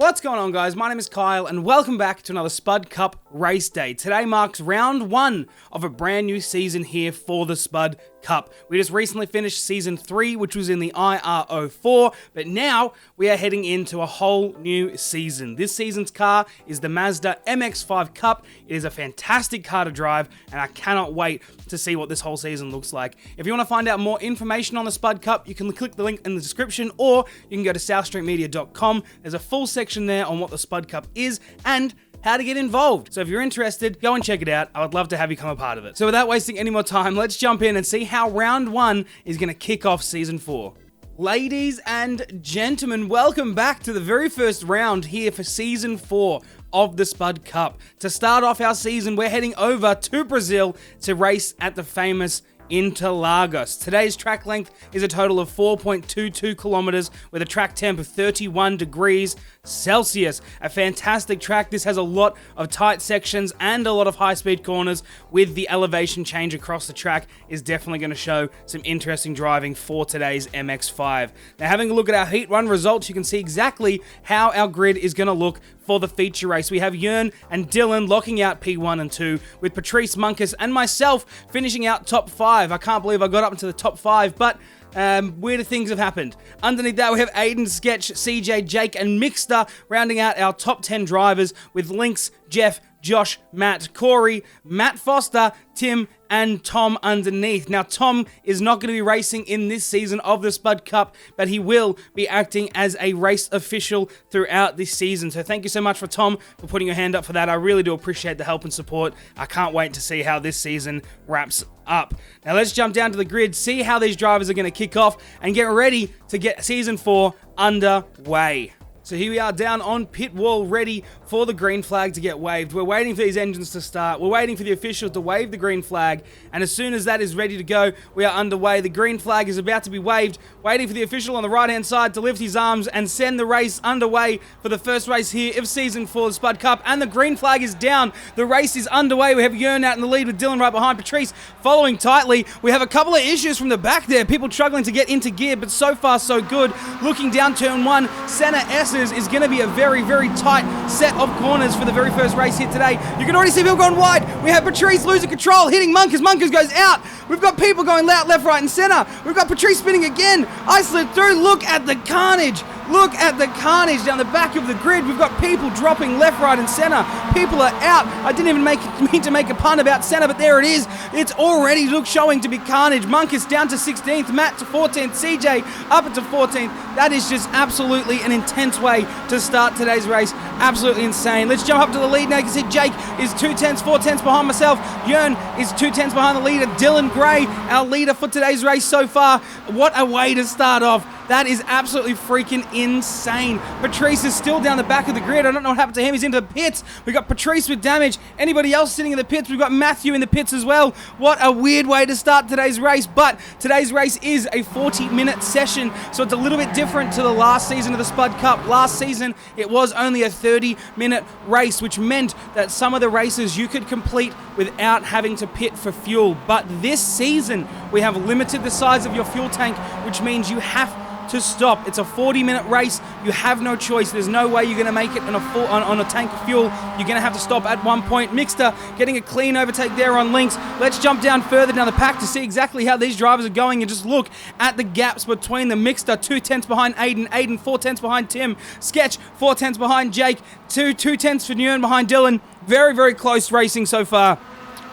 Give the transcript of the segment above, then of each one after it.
What's going on, guys? My name is Kyle and welcome back to another Spud Cup race day. Today marks round 1 of a brand new season here for the Spud Cup. We just recently finished season 3, which was in the IR04, but now we are heading into a whole new season. This season's car is the Mazda MX-5 Cup. It is a fantastic car to drive and I cannot wait to see what this whole season looks like. If you want to find out more information on the Spud Cup, you can click the link in the description or you can go to southstreetmedia.com. There's a full section there on what the Spud Cup is and how to get involved. So if you're interested, go and check it out. I would love to have you become a part of it. So without wasting any more time, let's jump in and see how round 1 is going to kick off season 4. Ladies and gentlemen, welcome back to the very first round here for season 4 of the Spud Cup. To start off our season, we're heading over to Brazil to race at the famous Interlagos. Today's track length is a total of 4.22 kilometers with a track temp of 31 degrees Celsius. A fantastic track. This has a lot of tight sections and a lot of high-speed corners with the elevation change across the track is definitely going to show some interesting driving for today's MX-5. Now, having a look at our heat run results, you can see exactly how our grid is going to look for the feature race. We have Jörn and Dylan locking out P1 and 2, with Patrice, Munkus, and myself finishing out top 5. I can't believe I got up into the top 5, but weirder things have happened. Underneath that, we have Aiden, Sketch, CJ, Jake, and Mixter rounding out our top 10 drivers with Lynx, Jeff, Josh, Matt, Corey, Matt Foster, Tim, and Tom underneath. Now, Tom is not going to be racing in this season of the Spud Cup, but he will be acting as a race official throughout this season. So thank you so much for Tom for putting your hand up for that. I really do appreciate the help and support. I can't wait to see how this season wraps up. Now, let's jump down to the grid, see how these drivers are going to kick off, and get ready to get season 4 underway. So here we are down on pit wall, ready for the green flag to get waved. We're waiting for these engines to start. We're waiting for the officials to wave the green flag. And as soon as that is ready to go, we are underway. The green flag is about to be waved. Waiting for the official on the right-hand side to lift his arms and send the race underway for the first race here of Season 4 of the Spud Cup. And the green flag is down. The race is underway. We have Jörn out in the lead with Dylan right behind Patrice, following tightly. We have a couple of issues from the back there. People struggling to get into gear, but so far so good. Looking down turn 1, Senna S's is going to be a very, very tight set of corners for the very first race here today. You can already see people going wide. We have Patrice losing control, hitting Munkus. Munkus goes out. We've got people going left, right, and center. We've got Patrice spinning again. I slid through. Look at the carnage. Look at the carnage down the back of the grid. We've got people dropping left, right, and center. People are out. I didn't even mean to make a pun about center, but there it is. It's already showing to be carnage. Munkus down to 16th, Matt to 14th, CJ up into 14th. That is just absolutely an intense way to start today's race. Absolutely insane. Let's jump up to the lead now. You can see Jake is 2/10, 4/10 behind myself. Jörn is 2/10 behind the leader. Dylan Gray, our leader for today's race so far. What a way to start off. That is absolutely freaking insane. Patrice is still down the back of the grid. I don't know what happened to him. He's into the pits. We've got Patrice with damage. Anybody else sitting in the pits? We've got Matthew in the pits as well. What a weird way to start today's race. But today's race is a 40-minute session, so it's a little bit different to the last season of the Spud Cup. Last season, it was only a 30-minute race, which meant that some of the races you could complete without having to pit for fuel. But this season, we have limited the size of your fuel tank, which means you have to stop. It's a 40-minute race. You have no choice. There's no way you're going to make it on a tank of fuel. You're going to have to stop at one point. Mixter getting a clean overtake there on Lynx. Let's jump down further down the pack to see exactly how these drivers are going and just look at the gaps between the Mixter. 2/10 behind Aiden. Aiden 4/10 behind Tim. Sketch 4/10 behind Jake. 2/10 for Jörn behind Dylan. Very, very close racing so far.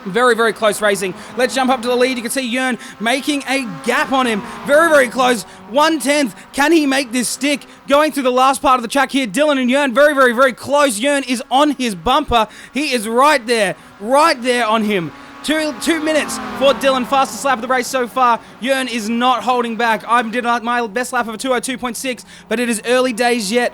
Very, very close racing. Let's jump up to the lead. You can see Jörn making a gap on him. Very, very close. 1/10. Can he make this stick? Going through the last part of the track here. Dylan and Jörn very, very, very close. Jörn is on his bumper. He is right there on him. 2 minutes for Dylan, fastest lap of the race so far. Jörn is not holding back. I did my best lap of a 2:02.6, but it is early days yet.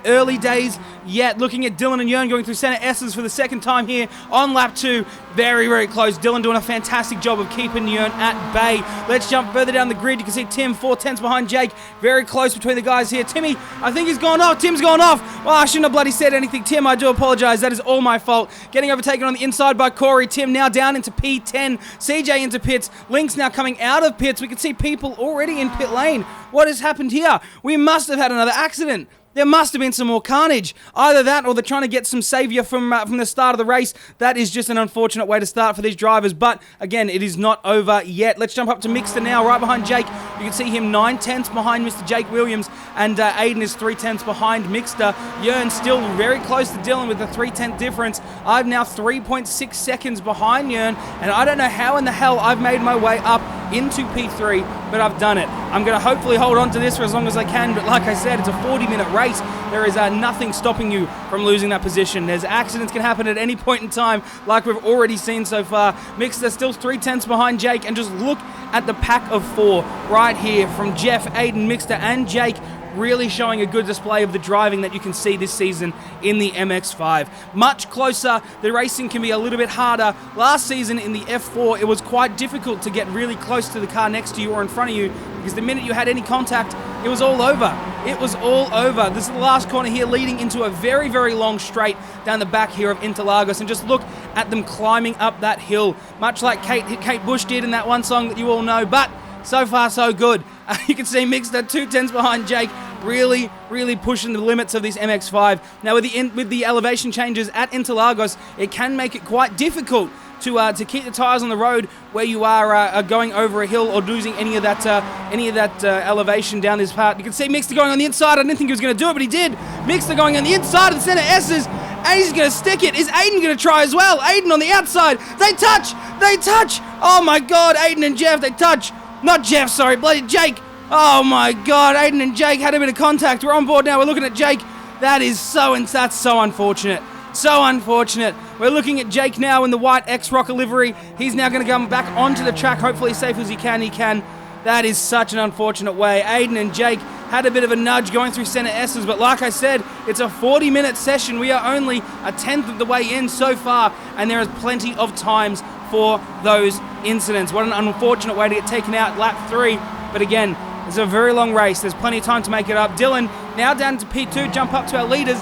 Looking at Dylan and Jörn going through center S's for the second time here on lap 2. Very, very close. Dylan doing a fantastic job of keeping Jörn at bay. Let's jump further down the grid. You can see Tim 4/10 behind Jake. Very close between the guys here. Timmy, I think he's gone off. Tim's gone off. Well, I shouldn't have bloody said anything. Tim, I do apologize. That is all my fault. Getting overtaken on the inside by Corey. Tim now down into P10. CJ into pits. Lynx now coming out of pits. We can see people already in pit lane. What has happened here? We must have had another accident. there must have been some more carnage. Either that or they're trying to get some savior from the start of the race. That is just an unfortunate way to start for these drivers. But again, it is not over yet. Let's jump up to Mixter now, right behind Jake. You can see him 9/10 behind Mr. Jake Williams, and Aiden is 3/10 behind Mixter. Jern still very close to Dylan with a 3/10 difference. I'm now 3.6 seconds behind Jern, and I don't know how in the hell I've made my way up into P3, but I've done it. I'm going to hopefully hold on to this for as long as I can, but like I said, it's a 40-minute race. There is nothing stopping you from losing that position. There's accidents can happen at any point in time, like we've already seen so far. Mixter still 3/10 behind Jake, and just look at the pack of four right here from Jeff, Aiden, Mixter, and Jake, really showing a good display of the driving that you can see this season in the MX-5. Much closer, the racing can be a little bit harder. Last season in the F4, it was quite difficult to get really close to the car next to you or in front of you, because the minute you had any contact, it was all over. It was all over. This is the last corner here, leading into a very, very long straight down the back here of Interlagos, and just look at them climbing up that hill, much like Kate Bush did in that one song that you all know, but so far so good. You can see Mixter 2/10 behind Jake, really, really pushing the limits of this MX-5. Now with the elevation changes at Interlagos, it can make it quite difficult to keep the tyres on the road where you are going over a hill or losing any of that elevation down this part. You can see Mixter going on the inside. I didn't think he was going to do it, but he did. Mixter going on the inside of the centre S's, and he's going to stick it. Is Aiden going to try as well? Aiden on the outside. They touch. They touch. Oh my God, Aiden and Jeff, they touch. Not Jeff, sorry, bloody Jake. Oh my God, Aiden and Jake had a bit of contact. We're on board now. We're looking at Jake. That's so unfortunate. So unfortunate. We're looking at Jake now in the white X-Rocker livery. He's now going to come back onto the track, hopefully as safe as he can. That is such an unfortunate way. Aiden and Jake had a bit of a nudge going through center S's, but like I said, it's a 40-minute session. We are only a 10th of the way in so far, and there is plenty of times for those incidents. What an unfortunate way to get taken out lap 3, but again, it's a very long race. There's plenty of time to make it up. Dylan now down to P2, jump up to our leaders.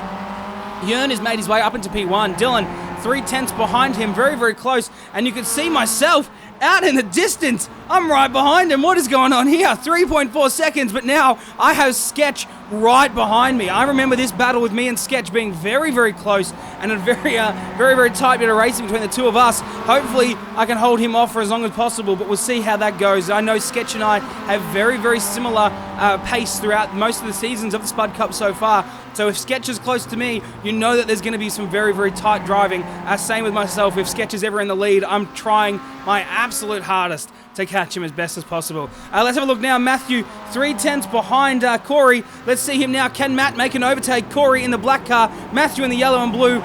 Jern has made his way up into P1. Dylan 3/10 behind him, very, very close, and you can see myself out in the distance. I'm right behind him. What is going on here? 3.4 seconds, but now I have Sketch right behind me. I remember this battle with me and Sketch being very, very close, and a very, very tight bit of racing between the two of us. Hopefully, I can hold him off for as long as possible, but we'll see how that goes. I know Sketch and I have very, very similar pace throughout most of the seasons of the Spud Cup so far. So if Sketch is close to me, you know that there's going to be some very, very tight driving. Same with myself. If Sketch is ever in the lead, I'm trying my absolute hardest to catch him as best as possible. Let's have a look now. Matthew 3/10 behind Corey. Let's see him now. Can Matt make an overtake? Corey in the black car, Matthew in the yellow and blue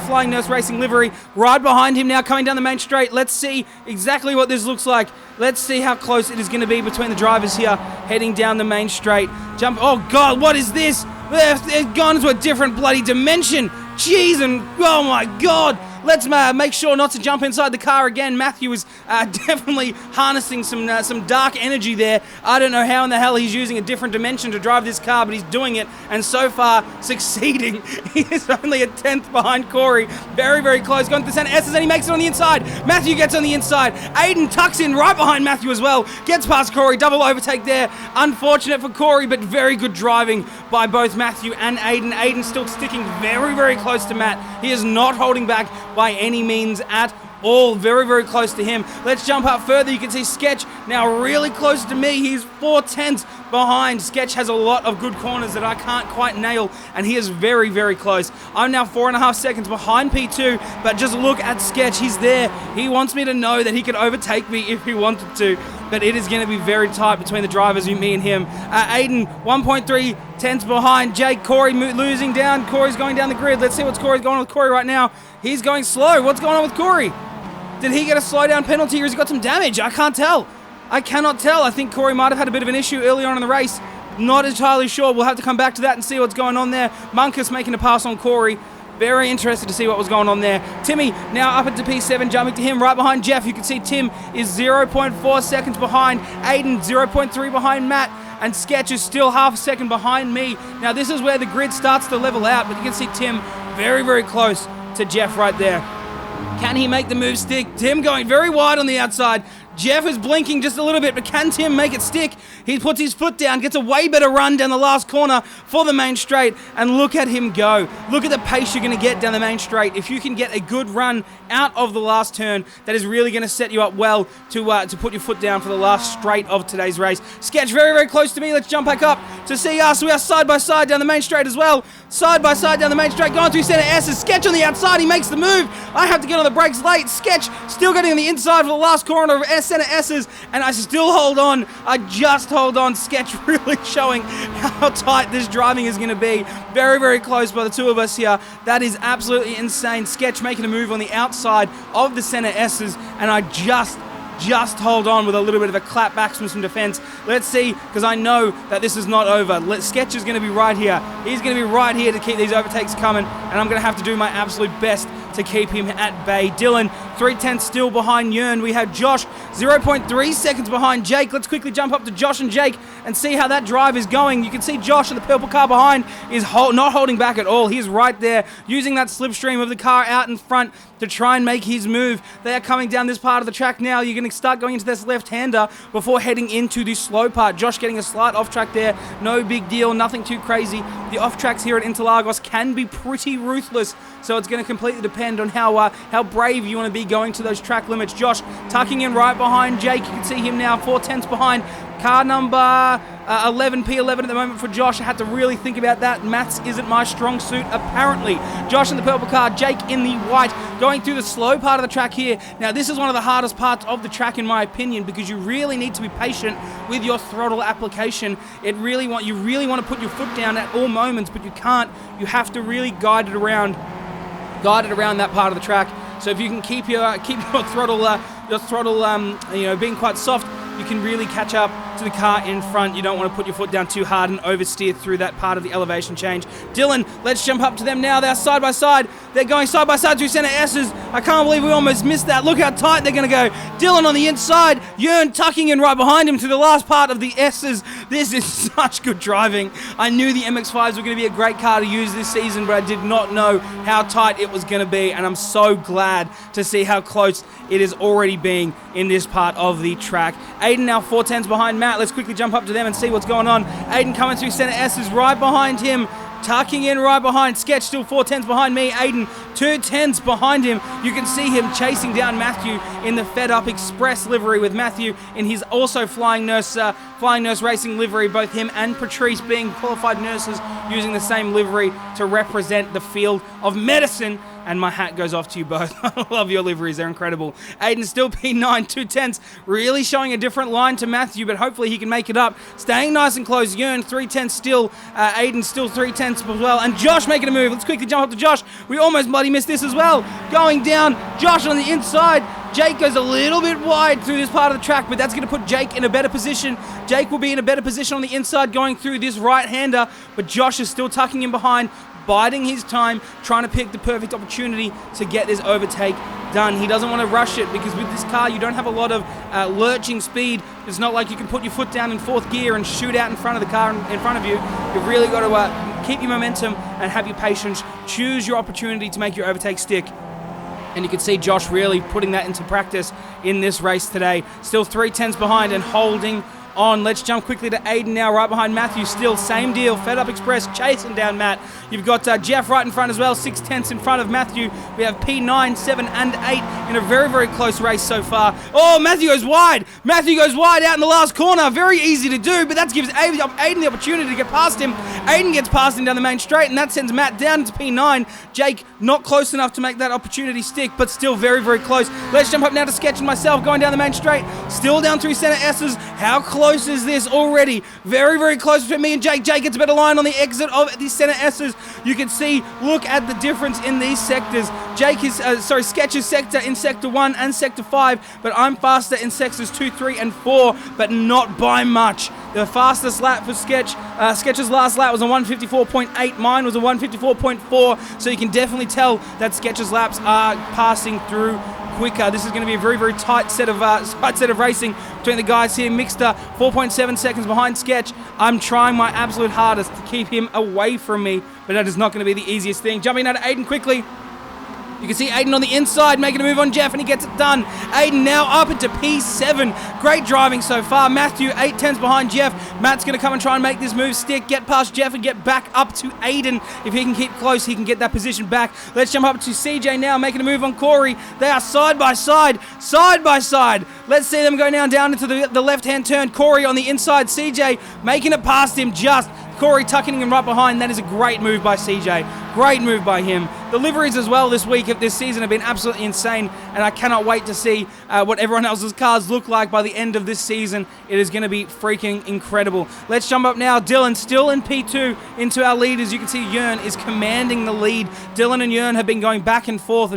Flying Nurse Racing livery. Right behind him now, coming down the main straight. Let's see exactly what this looks like. Let's see how close it is going to be between the drivers here, heading down the main straight. Jump. Oh God, what is this? They've gone into a different bloody dimension. Jeez, and oh my God. Let's make sure not to jump inside the car again. Matthew is definitely harnessing some dark energy there. I don't know how in the hell he's using a different dimension to drive this car, but he's doing it, and so far succeeding. He is only a 10th behind Corey. Very, very close. Going to the center S's, and he makes it on the inside. Matthew gets on the inside. Aiden tucks in right behind Matthew as well. Gets past Corey. Double overtake there. Unfortunate for Corey, but very good driving by both Matthew and Aiden. Aiden still sticking very, very close to Matt. He is not holding back by any means at all. Very, very close to him. Let's jump up further. You can see Sketch now really close to me. He's 4/10 behind. Sketch has a lot of good corners that I can't quite nail, and he is very, very close. I'm now 4.5 seconds behind P2, but just look at Sketch. He's there. He wants me to know that he can overtake me if he wanted to, but it is going to be very tight between the drivers, me and him. Aiden 1.3 tenths behind Jake. Corey losing down. Corey's going down the grid. Let's see what's going on with Corey right now. He's going slow. What's going on with Corey? Did he get a slowdown penalty, or has he got some damage? I can't tell. I cannot tell. I think Corey might have had a bit of an issue early on in the race. Not entirely sure. We'll have to come back to that and see what's going on there. Munkus making a pass on Corey. Very interested to see what was going on there. Timmy now up into P7, jumping to him right behind Jeff. You can see Tim is 0.4 seconds behind. Aiden 0.3 behind Matt. And Sketch is still half a second behind me. Now this is where the grid starts to level out, but you can see Tim very, very close to Jeff right there. Can he make the move stick? Tim going very wide on the outside. Jeff is blinking just a little bit, but can Tim make it stick? He puts his foot down, gets a way better run down the last corner for the main straight, and look at him go. Look at the pace you're going to get down the main straight. If you can get a good run out of the last turn, that is really going to set you up well to put your foot down for the last straight of today's race. Sketch very, very close to me. Let's jump back up to see us. We are side by side down the main straight as well. Side by side down the main straight, going through center S's. Sketch on the outside, he makes the move. I have to get on the brakes late. Sketch still getting on the inside for the last corner of center S's, and I still hold on. I just hold on. Sketch really showing how tight this driving is going to be. Very, very close by the two of us here. That is absolutely insane. Sketch making a move on the outside of the center S's, and I just hold on with a little bit of a clap back from some defense. Let's see, because I know that this is not over. Sketch is going to be right here. He's going to be right here to keep these overtakes coming, and I'm going to have to do my absolute best to keep him at bay. Dylan, 3/10 still behind Yearn. We have Josh, 0.3 seconds behind Jake. Let's quickly jump up to Josh and Jake and see how that drive is going. You can see Josh in the purple car behind is not holding back at all. He's right there, using that slipstream of the car out in front to try and make his move. They are coming down this part of the track now. You're going to start going into this left-hander before heading into the slow part. Josh getting a slight off-track there. No big deal, nothing too crazy. The off-tracks here at Interlagos can be pretty ruthless, so it's going to completely depend on how brave you want to be going to those track limits. Josh tucking in right behind Jake. You can see him now 4/10 behind. Car number 11, P11 at the moment for Josh. I had to really think about that. Maths isn't my strong suit, apparently. Josh in the purple car, Jake in the white, going through the slow part of the track here. Now, this is one of the hardest parts of the track, in my opinion, because you really need to be patient with your throttle application. You really want to put your foot down at all moments, but you can't. You have to really guide it around that part of the track. So if you can keep your throttle being quite soft, you can really catch up to the car in front. You don't want to put your foot down too hard and oversteer through that part of the elevation change. Dylan, let's jump up to them now. They're side by side. They're going side by side through center S's. I can't believe we almost missed that. Look how tight they're going to go. Dylan on the inside. Yearn tucking in right behind him to the last part of the S's. This is such good driving. I knew the MX-5s were going to be a great car to use this season, but I did not know how tight it was going to be, and I'm so glad to see how close it is already being in this part of the track. Aiden now 4/10 behind Matt. Let's quickly jump up to them and see what's going on. Aiden coming through center S's right behind him. Tucking in right behind. Sketch still 4/10 behind me. Aiden 2/10 behind him. You can see him chasing down Matthew in the Fed Up Express livery, with Matthew in his also Flying Nurse Racing livery. Both him and Patrice being qualified nurses, using the same livery to represent the field of medicine. And my hat goes off to you both. I love your liveries. They're incredible. Aiden still P9, 2/10, really showing a different line to Matthew, but hopefully he can make it up. Staying nice and close. Yearn 3/10 still. Aiden still 3/10 as well. And Josh making a move. Let's quickly jump up to Josh. We almost bloody missed this as well. Going down. Josh on the inside. Jake goes a little bit wide through this part of the track, but that's going to put Jake in a better position. Jake will be in a better position on the inside going through this right-hander, but Josh is still tucking in behind, biding his time, trying to pick the perfect opportunity to get this overtake done. He doesn't want to rush it, because with this car you don't have a lot of lurching speed. It's not like you can put your foot down in fourth gear and shoot out in front of the car in front of you. You've really got to keep your momentum and have your patience. Choose your opportunity to make your overtake stick. And you can see Josh really putting that into practice in this race today. Still 3/10 behind and holding on. Let's jump quickly to Aiden now, right behind Matthew. Still same deal. Fed Up Express chasing down Matt. You've got Jeff right in front as well, 6/10 in front of Matthew. We have P9, 7, and 8 in a very, very close race so far. Oh, Matthew goes wide. Matthew goes wide out in the last corner. Very easy to do, but that gives Aiden the opportunity to get past him. Aiden gets past him down the main straight, and that sends Matt down into P9. Jake not close enough to make that opportunity stick, but still very, very close. Let's jump up now to Sketch and myself going down the main straight. Still down through center S's. How close is this already? Very, very close between me and Jake. Jake gets a better line on the exit of the center S's. You can see, look at the difference in these sectors. Sketch's sector in sector 1 and sector 5, but I'm faster in sectors 2, 3, and 4, but not by much. The fastest lap for Sketch's last lap was a 154.8. Mine was a 154.4, so you can definitely tell that Sketch's laps are passing through quicker. This is going to be a very, very tight set of racing between the guys here. Mixter 4.7 seconds behind Sketch. I'm trying my absolute hardest to keep him away from me, but that is not going to be the easiest thing. Jumping out to Aiden quickly. You can see Aiden on the inside making a move on Jeff, and he gets it done. Aiden now up into P7. Great driving so far. Matthew 8/10 behind Jeff. Matt's going to come and try and make this move stick, get past Jeff and get back up to Aiden. If he can keep close, he can get that position back. Let's jump up to CJ now, making a move on Corey. They are side by side. Let's see them go now down into the left-hand turn. Corey on the inside, CJ making it past him just. Corey tucking him right behind. That is a great move by CJ. Great move by him. The liveries as well this week of this season have been absolutely insane, and I cannot wait to see what everyone else's cars look like by the end of this season. It is going to be freaking incredible. Let's jump up now. Dylan still in P2 into our lead. As you can see, Jörn is commanding the lead. Dylan and Jörn have been going back and forth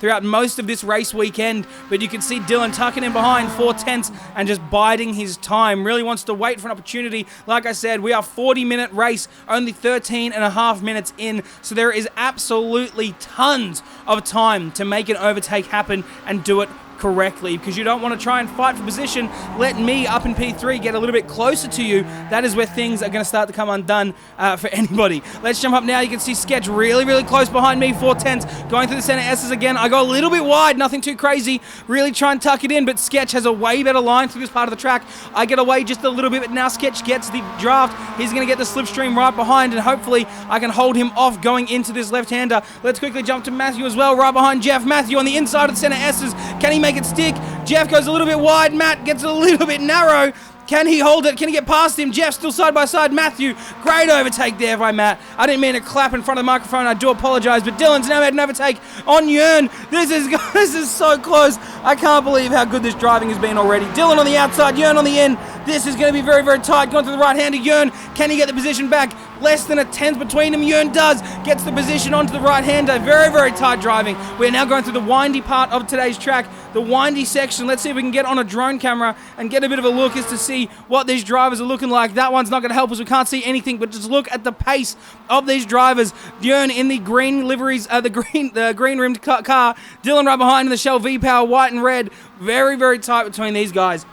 throughout most of this race weekend, but you can see Dylan tucking in behind 4/10 and just biding his time. Really wants to wait for an opportunity. Like I said, we are 40-minute race, only 13 and a half minutes in, so there is absolutely tons of time to make an overtake happen and do it correctly, because you don't want to try and fight for position. Let me up in P3 get a little bit closer to you. That is where things are going to start to come undone for anybody. Let's jump up now. You can see Sketch really close behind me. 4/10 going through the center S's again. I go a little bit wide, nothing too crazy. Really try and tuck it in, but Sketch has a way better line through this part of the track. I get away just a little bit, but now Sketch gets the draft. He's going to get the slipstream right behind, and hopefully I can hold him off going into this left-hander. Let's quickly jump to Matthew as well, right behind Jeff. Matthew on the inside of the center S's. Can he make it stick? Jeff goes a little bit wide. Matt gets a little bit narrow. Can he hold it? Can he get past him? Jeff still side by side. Matthew, great overtake there by Matt. I didn't mean to clap in front of the microphone. I do apologize, but Dylan's now made an overtake on Jörn. This is so close. I can't believe how good this driving has been already. Dylan on the outside, Jörn on the in. This is going to be very tight. Going to the right-hander, Jörn. Can he get the position back? Less than a tenth between them. Jörn does. Gets the position onto the right-hander. Very tight driving. We're now going through the windy part of today's track. The windy section. Let's see if we can get on a drone camera and get a bit of a look as to see what these drivers are looking like. That one's not going to help us. We can't see anything, but just look at the pace of these drivers. Jörn in the green liveries, the green rimmed car. Dylan right behind in the Shell V-Power, white and red. Very tight between these guys.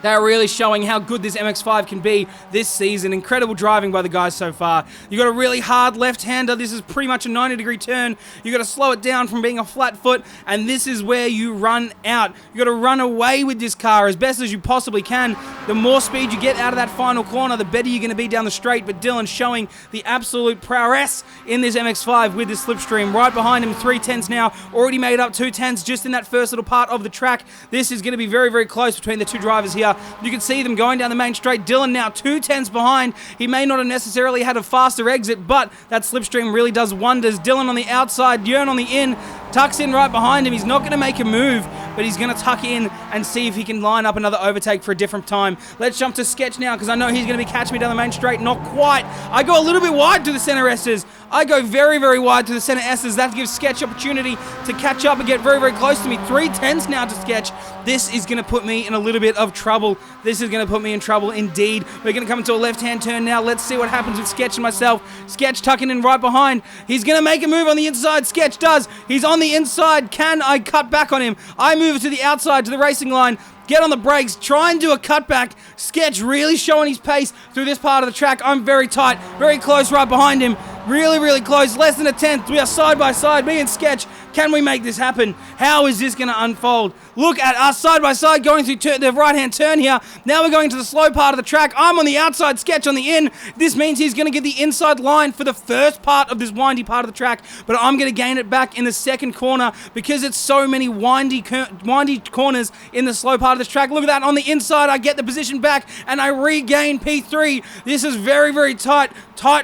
They're really showing how good this MX-5 can be this season. Incredible driving by the guys so far. You got a really hard left-hander. This is pretty much a 90-degree turn. You got to slow it down from being a flat foot, and this is where you run out. You got to run away with this car as best as you possibly can. The more speed you get out of that final corner, the better you're going to be down the straight. But Dylan showing the absolute prowess in this MX-5 with this slipstream. Right behind him, 3/10 now. Already made up 2/10 just in that first little part of the track. This is going to be very close between the two drivers here. You can see them going down the main straight. Dylan now 2/10 behind. He may not have necessarily had a faster exit, but that slipstream really does wonders. Dylan on the outside, Jörn on the in. Tucks in right behind him. He's not going to make a move, but he's going to tuck in and see if he can line up another overtake for a different time. Let's jump to Sketch now, because I know he's going to be catching me down the main straight. Not quite. I go a little bit wide to the center S's. I go very wide to the center S's. That gives Sketch opportunity to catch up and get very close to me. 3/10 now to Sketch. This is going to put me in a little bit of trouble. This is going to put me in trouble indeed. We're going to come into a left-hand turn now. Let's see what happens with Sketch and myself. Sketch tucking in right behind. He's going to make a move on the inside. Sketch does. He's on the inside. Can I cut back on him? I move to the outside to the racing line. Get on the brakes, try and do a cutback. Sketch really showing his pace through this part of the track. I'm very tight, very close right behind him. Really close, less than a tenth. We are side by side, me and Sketch. Can we make this happen? How is this going to unfold? Look at us side by side going through the right-hand turn here. Now we're going to the slow part of the track. I'm on the outside, Sketch on the in. This means he's going to get the inside line for the first part of this windy part of the track, but I'm going to gain it back in the second corner because it's so many windy corners in the slow part of this track. Look at that. On the inside, I get the position back and I regain P3. This is very tight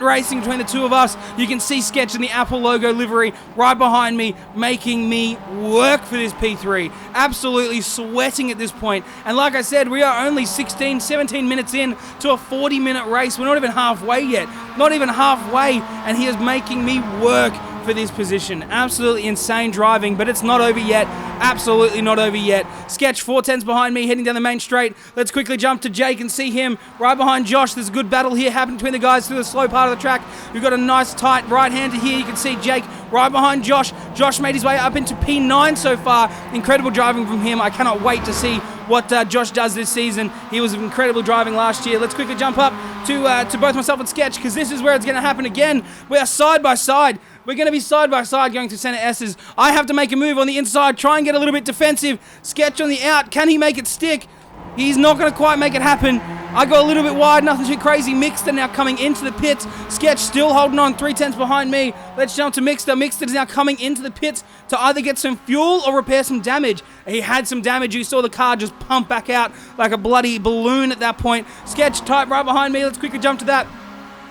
racing between the two of us. You can see Sketch in the Apple logo livery right behind me, making me work for this P3. Absolutely sweating at this point. And like I said, we are only 16, 17 minutes in to a 40-minute race. We're not even halfway yet. Not even halfway. And he is making me work for this position. Absolutely insane driving, but it's not over yet. Absolutely not over yet. Sketch 4/10 behind me, heading down the main straight. Let's quickly jump to Jake and see him right behind Josh. There's a good battle here happening between the guys through the slow part of the track. We've got a nice tight right-hander here. You can see Jake right behind Josh. Josh made his way up into P9 so far. Incredible driving from him. I cannot wait to see what Josh does this season. He was incredible driving last year. Let's quickly jump up to both myself and Sketch, because this is where it's going to happen again. We are side by side. We're going to be side by side going through center S's. I have to make a move on the inside, try and get a little bit defensive. Sketch on the out. Can he make it stick? He's not going to quite make it happen. I go a little bit wide, nothing too crazy. Mixter now coming into the pits. Sketch still holding on, 3/10 behind me. Let's jump to Mixter. Mixter is now coming into the pits to either get some fuel or repair some damage. He had some damage. You saw the car just pump back out like a bloody balloon at that point. Sketch tight right behind me. Let's quickly jump to that.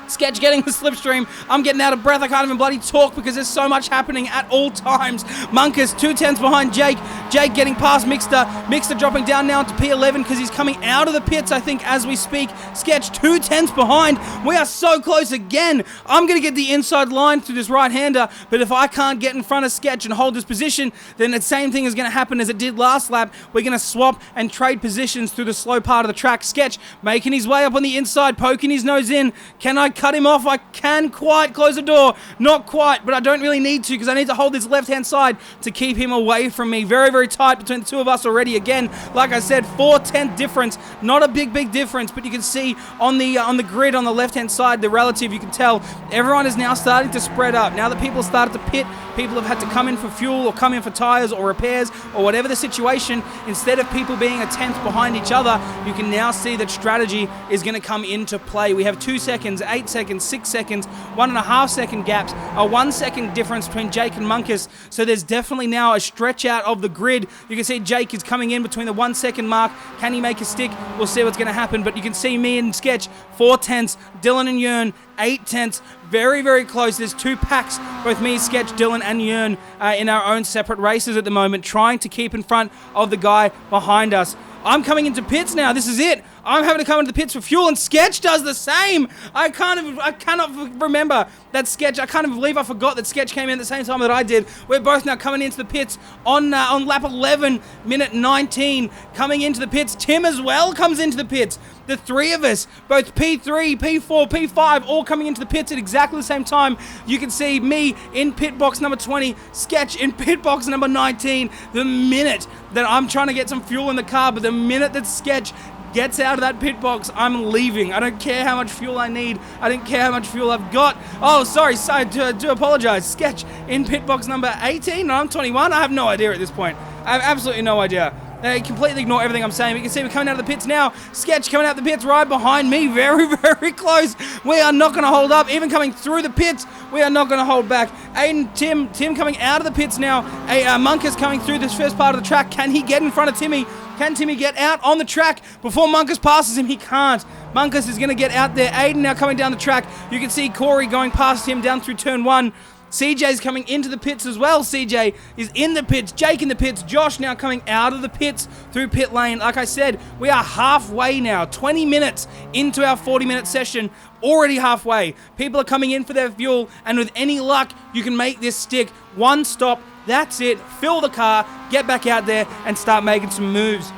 Sketch getting the slipstream. I'm getting out of breath. I can't even bloody talk because there's so much happening at all times. Munkus 2/10 behind Jake. Jake getting past Mixter. Mixter dropping down now to P11 because he's coming out of the pits, I think, as we speak. Sketch 2/10 behind. We are so close again. I'm going to get the inside line through this right-hander, but if I can't get in front of Sketch and hold this position, then the same thing is going to happen as it did last lap. We're going to swap and trade positions through the slow part of the track. Sketch making his way up on the inside, poking his nose in. Can I cut him off? I can quite close the door. Not quite, but I don't really need to because I need to hold this left-hand side to keep him away from me. Very, very tight between the two of us already. Again, like I said, 4/10 difference. Not a big difference, but you can see on the grid on the left-hand side, the relative, you can tell everyone is now starting to spread up. Now that people have started to pit, people have had to come in for fuel or come in for tires or repairs or whatever the situation. Instead of people being a 10th behind each other, you can now see that strategy is going to come into play. We have 2 seconds, 8 seconds, 6 seconds, 1.5 second gaps, a 1 second difference between Jake and Munkus. So there's definitely now a stretch out of the grid. You can see Jake is coming in between the 1 second mark. Can he make a stick? We'll see what's going to happen. But you can see me and Sketch, 4/10, Dylan and Yearn, 8/10. Very, very close. There's 2 packs, both me, Sketch, Dylan, and Yearn in our own separate races at the moment, trying to keep in front of the guy behind us. I'm coming into pits now. This is it. I'm having to come into the pits for fuel, and Sketch does the same. I cannot remember that Sketch. I can't even believe I forgot that Sketch came in at the same time that I did. We're both now coming into the pits on lap 11, minute 19, coming into the pits. Tim as well comes into the pits. The 3 of us, both P3, P4, P5, all coming into the pits at exactly the same time. You can see me in pit box number 20, Sketch in pit box number 19. The minute that I'm trying to get some fuel in the car, but the minute that Sketch gets out of that pit box, I'm leaving. I don't care how much fuel I need. I don't care how much fuel I've got. Oh, sorry, I do apologize. Sketch in pit box number 18, and I'm 21. I have no idea at this point. I have absolutely no idea. Completely ignore everything I'm saying. But you can see we're coming out of the pits now. Sketch coming out of the pits right behind me. Very, very close. We are not going to hold up. Even coming through the pits, we are not going to hold back. Aiden, Tim coming out of the pits now. Munkus coming through this first part of the track. Can he get in front of Timmy? Can Timmy get out on the track before Munkus passes him? He can't. Munkus is going to get out there. Aiden now coming down the track. You can see Corey going past him down through turn 1. CJ's coming into the pits as well. CJ is in the pits. Jake in the pits. Josh now coming out of the pits through pit lane. Like I said, we are halfway now. 20 minutes into our 40-minute session. Already halfway. People are coming in for their fuel, and with any luck, you can make this stick. 1 stop. That's it. Fill the car, get back out there, and start making some moves.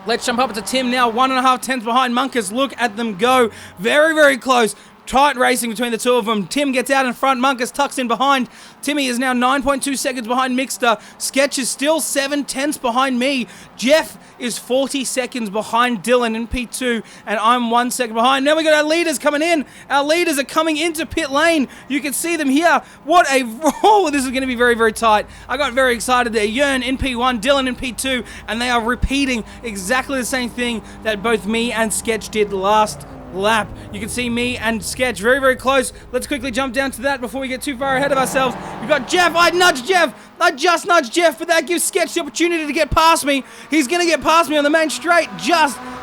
Let's jump up to Tim now. 1.5 tenths behind Munkus. Look at them go. Very, very close. Tight racing between the two of them. Tim gets out in front. Munkus tucks in behind. Timmy is now 9.2 seconds behind Mixter. Sketch is still 7/10 behind me. Jeff is 40 seconds behind Dylan in P2, and I'm 1 second behind. Now we got our leaders coming in. Our leaders are coming into pit lane. You can see them here. What a roll. This is going to be very, very tight. I got very excited there. Yearn in P1, Dylan in P2, and they are repeating exactly the same thing that both me and Sketch did last lap. You can see me and Sketch very, very close. Let's quickly jump down to that before we get too far ahead of ourselves. We've got Jeff. I nudged Jeff. I just nudged Jeff, but that gives Sketch the opportunity to get past me. He's going to get past me on the main straight.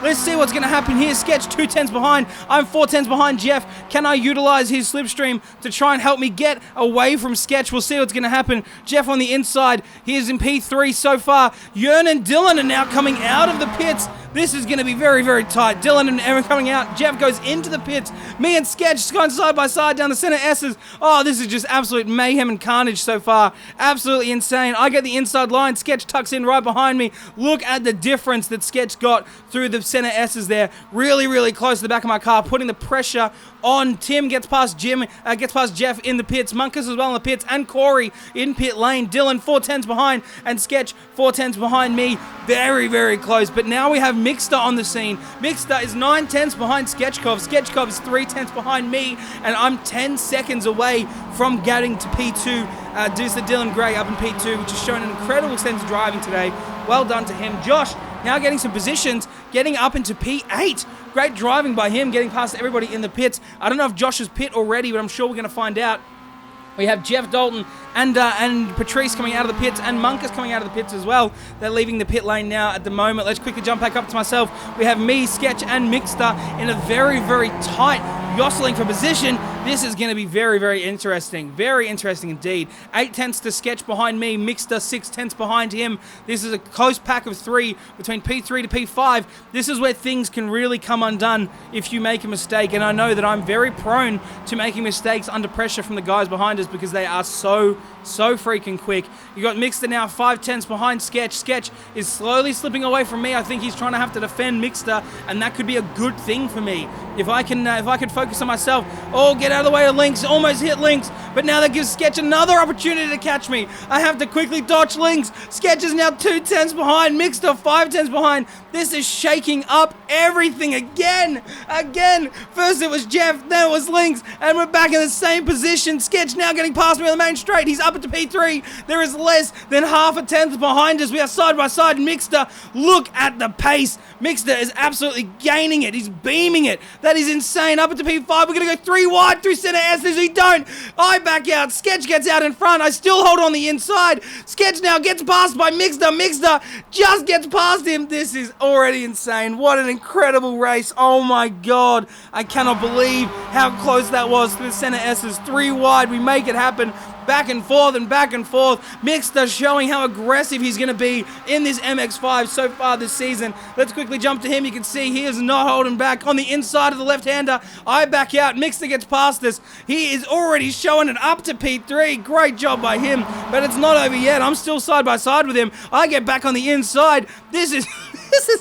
Let's see what's going to happen here. Sketch 2/10 behind. I'm 4/10 behind Jeff. Can I utilize his slipstream to try and help me get away from Sketch? We'll see what's going to happen. Jeff on the inside. He is in P3 so far. Yearn and Dylan are now coming out of the pits. This is going to be very, very tight. Dylan and Aaron coming out. Jeff goes into the pits. Me and Sketch going side by side down the center S's. Oh, this is just absolute mayhem and carnage so far. Absolutely insane. I get the inside line. Sketch tucks in right behind me. Look at the difference that Sketch got through the center S's there. Really, really close to the back of my car, putting the pressure on. Tim gets past Jeff in the pits. Munkus as well in the pits, and Corey in pit lane. Dylan 410s behind, and Sketch 410s behind me. Very, very close. But now we have Mixter on the scene. Mixter is 9 tenths behind Sketchkov. Sketchkov is 3 tenths behind me, and I'm 10 seconds away from getting to P2. Due to Dylan Gray up in P2, which has shown an incredible sense of driving today. Well done to him. Josh now getting some positions, getting up into P8. Great driving by him, getting past everybody in the pits. I don't know if Josh is pit already, but I'm sure we're going to find out. We have Jeff Dalton and Patrice coming out of the pits, and Munkus coming out of the pits as well. They're leaving the pit lane now at the moment. Let's quickly jump back up to myself. We have me, Sketch, and Mixter in a very, very tight jostling for position. This is going to be very, very interesting. Very interesting indeed. 8 tenths to Sketch behind me. Mixter 6 tenths behind him. This is a close pack of 3 between P3 to P5. This is where things can really come undone if you make a mistake. And I know that I'm very prone to making mistakes under pressure from the guys behind us because they are so freaking quick. You got Mixter now 5 tenths behind Sketch. Sketch is slowly slipping away from me. I think he's trying to have to defend Mixter, and that could be a good thing for me. If I could focus on myself. Oh, get out of the way of Lynx. Almost hit Lynx, but now that gives Sketch another opportunity to catch me. I have to quickly dodge Lynx. Sketch is now 2 tenths behind. Mixter 5 tenths behind. This is shaking up everything again. First it was Jeff, then it was Lynx, and we're back in the same position. Sketch now getting past me on the main straight. He's up into P3. There is less than half a tenth behind us. We are side by side. Mixter, look at the pace. Mixter is absolutely gaining it. He's beaming it. That is insane. Up into P5. We're going to go 3 wide through center S. As we don't, I back out. Sketch gets out in front. I still hold on the inside. Sketch now gets passed by Mixter. Mixter just gets past him. This is already insane. What an incredible race. Oh my God. I cannot believe how close that was through center S's. 3 wide. We make it happen. Back and forth and back and forth. Mixter showing how aggressive he's going to be in this MX-5 so far this season. Let's quickly jump to him. You can see he is not holding back. On the inside of the left-hander, I back out. Mixter gets past us. He is already showing it up to P3. Great job by him, but it's not over yet. I'm still side by side with him. I get back on the inside. This is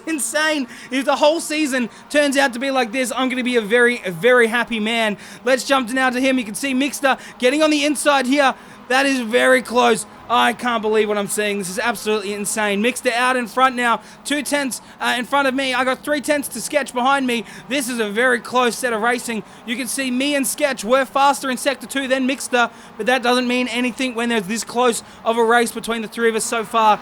insane. If the whole season turns out to be like this, I'm going to be a very happy man. Let's jump now to him. You can see Mixter getting on the inside here. That is very close. I can't believe what I'm seeing. This is absolutely insane. Mixter out in front now. 2 tenths in front of me. I got 3 tenths to Sketch behind me. This is a very close set of racing. You can see me and Sketch were faster in Sector 2 than Mixter, but that doesn't mean anything when there's this close of a race between the 3 of us so far.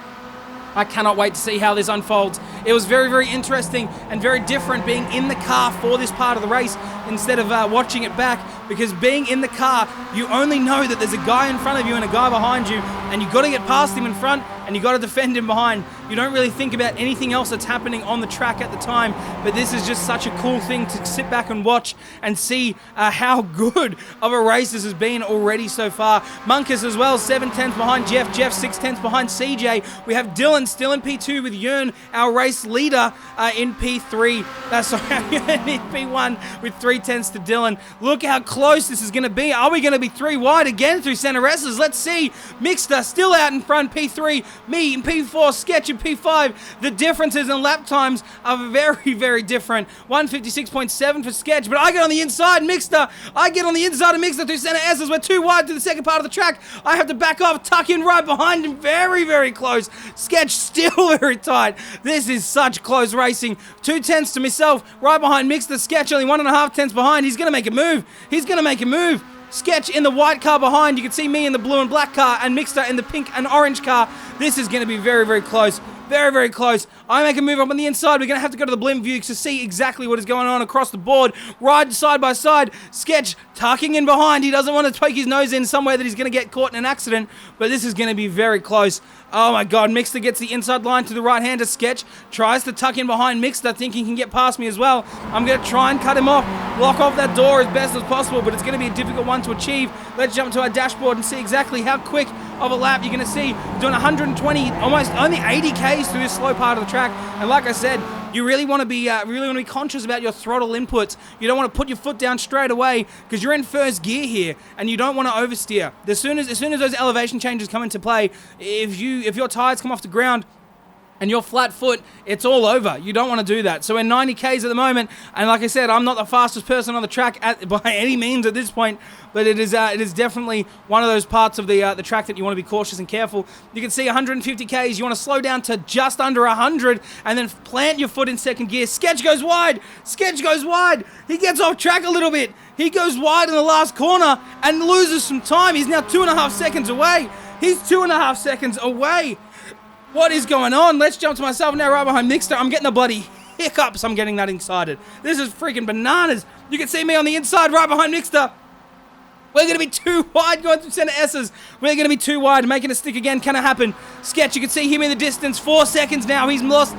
I cannot wait to see how this unfolds. It was very interesting and very different being in the car for this part of the race instead of watching it back, because being in the car, you only know that there's a guy in front of you and a guy behind you, and you've got to get past him in front and you've got to defend him behind. You don't really think about anything else that's happening on the track at the time, but this is just such a cool thing to sit back and watch and see how good of a race this has been already so far. Munkus as well, 7 tenths behind Jeff. Jeff 6 tenths behind CJ. We have Dylan still in P2 with Yearn, our race leader, in P3. In P1 with 3 tenths to Dylan. Look how close this is going to be. Are we going to be 3 wide again through center S's? Let's see. Mixter still out in front, P3. Me in P4, Sketch in P5. The differences in lap times are very different. 156.7 for Sketch, but I get on the inside. Mixter, I get on the inside of Mixter through center S's. We're 2 wide to the second part of the track. I have to back off, tuck in right behind him. Very close. Sketch still very tight. This is such close racing. 2 tenths to myself, right behind Mixter. Sketch only 1.5 tenths behind. He's going to make a move. Sketch in the white car behind. You can see me in the blue and black car, and Mixter in the pink and orange car. This is going to be very close. Very close. I make a move up on the inside. We're going to have to go to the blimp view to see exactly what is going on across the board. Ride side by side. Sketch tucking in behind. He doesn't want to poke his nose in somewhere that he's going to get caught in an accident, but this is going to be very close. Oh my God, Mixter gets the inside line to the right-hander. Sketch tries to tuck in behind Mixter, thinking he can get past me as well. I'm going to try and cut him off, block off that door as best as possible, but it's going to be a difficult one to achieve. Let's jump to our dashboard and see exactly how quick of a lap you're going to see. Doing 120, almost only 80 Ks through this slow part of the track. And like I said, you really want to be conscious about your throttle inputs. You don't want to put your foot down straight away because you're in first gear here, and you don't want to oversteer. As soon as those elevation changes come into play, if your tires come off the ground, and you're flat foot, it's all over. You don't want to do that. So we're 90 Ks at the moment, and like I said, I'm not the fastest person on the track by any means at this point, but it is definitely one of those parts of the track that you want to be cautious and careful. You can see 150 Ks, you want to slow down to just under 100, and then plant your foot in second gear. Sketch goes wide, he gets off track a little bit, he goes wide in the last corner, and loses some time. He's now 2.5 seconds away. He's 2.5 seconds away. What is going on? Let's jump to myself now right behind Mixter. I'm getting the bloody hiccups. I'm getting that excited. This is freaking bananas. You can see me on the inside right behind Mixter. We're going to be too wide going through center S's. We're going to be too wide. Making it stick again. Can it happen? Sketch, you can see him in the distance. 4 seconds now. He's lost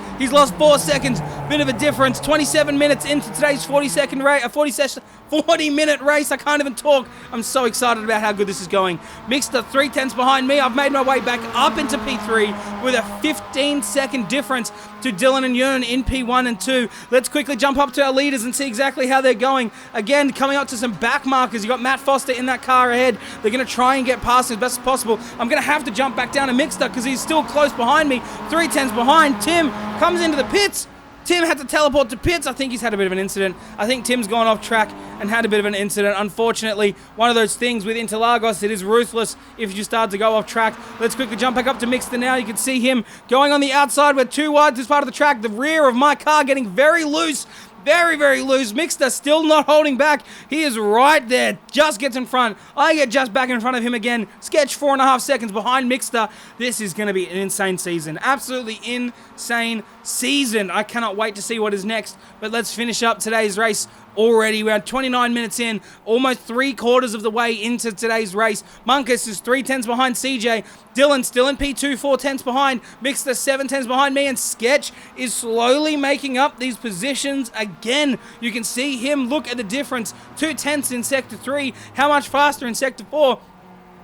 4 seconds. Bit of a difference. 27 minutes into today's 40-minute race. I can't even talk. I'm so excited about how good this is going. Mixter 3/10 behind me. I've made my way back up into P3 with a 15-second difference to Dylan and Jörn in P1 and 2. Let's quickly jump up to our leaders and see exactly how they're going. Again, coming up to some back markers. You got Matt Foster in that car ahead. They're going to try and get past as best as possible. I'm going to have to jump back down to Mixter because he's still close behind me. 3/10 behind. Tim comes into the pits. Tim had to teleport to pits. I think he's had a bit of an incident. I think Tim's gone off track and had a bit of an incident. Unfortunately, one of those things with Interlagos, it is ruthless if you start to go off track. Let's quickly jump back up to Mixter now. You can see him going on the outside. We're too wide this part of the track. The rear of my car getting very loose. Very, very loose. Mixter still not holding back. He is right there. Just gets in front. I get just back in front of him again. Sketch 4.5 seconds behind Mixter. This is going to be an insane season. Absolutely insane season. I cannot wait to see what is next. But let's finish up today's race already. We're 29 minutes in, almost 3/4 of the way into today's race. Munkus is 3/10 behind CJ. Dylan still in P2, 4/10 behind. Mixter 7/10 behind me, and Sketch is slowly making up these positions again. You can see him. Look at the difference. 2/10 in Sector 3. How much faster in Sector 4?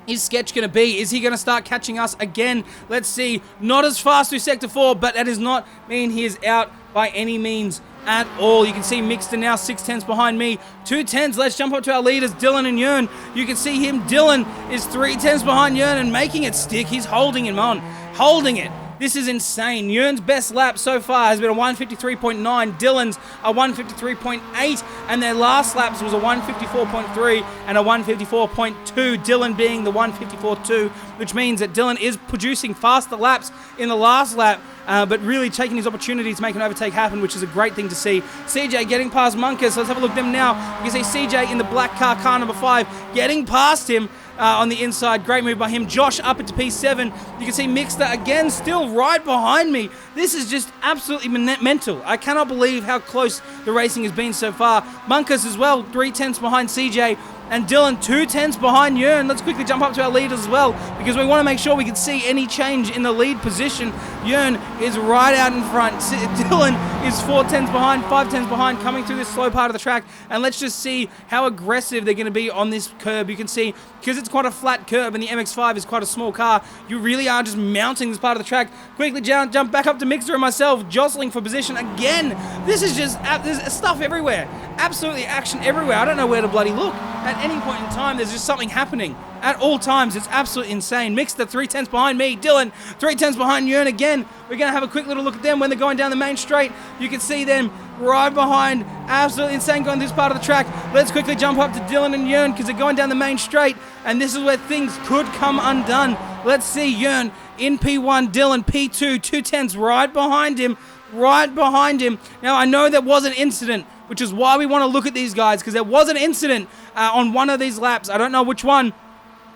Is Sketch going to be? Is he going to start catching us again? Let's see. Not as fast through Sector 4, but that does not mean he is out by any means at all. You can see Mixter now 6/10 behind me. 2/10. Let's jump up to our leaders, Dylan and Jörn. You can see him. Dylan is 3/10 behind Jörn and making it stick. He's holding him on. Holding it. This is insane. Jörn's best lap so far has been a 153.9. Dylan's a 153.8. And their last laps was a 154.3 and a 154.2. Dylan being the 154.2, which means that Dylan is producing faster laps in the last lap, but really taking his opportunity to make an overtake happen, which is a great thing to see. CJ getting past Munkus. Let's have a look at them now. You can see CJ in the black car, car number 5, getting past him. On the inside, great move by him. Josh up into P7. You can see Mixter again, still right behind me. This is just absolutely mental. I cannot believe how close the racing has been so far. Munkus as well, 3/10 behind CJ. And Dylan 2/10 behind Jörn. Let's quickly jump up to our leaders as well, because we want to make sure we can see any change in the lead position. Jörn is right out in front. Dylan is 4/10 behind, 5/10 behind, coming through this slow part of the track. And let's just see how aggressive they're going to be on this curb. You can see, because it's quite a flat curb and the MX-5 is quite a small car, you really are just mounting this part of the track. Quickly jump back up to Mixter and myself, jostling for position again. This is just, there's stuff everywhere. Absolutely action everywhere. I don't know where to bloody look. At any point in time, there's just something happening. At all times, it's absolutely insane. Mixter 3/10 behind me. Dylan 3/10 behind Jörn again. We're going to have a quick little look at them when they're going down the main straight. You can see them right behind. Absolutely insane going this part of the track. Let's quickly jump up to Dylan and Jörn because they're going down the main straight. And this is where things could come undone. Let's see Jörn in P1. Dylan P2. 2/10 right behind him. Right behind him. Now, I know there was an incident, which is why we want to look at these guys, because there was an incident on one of these laps. I don't know which one,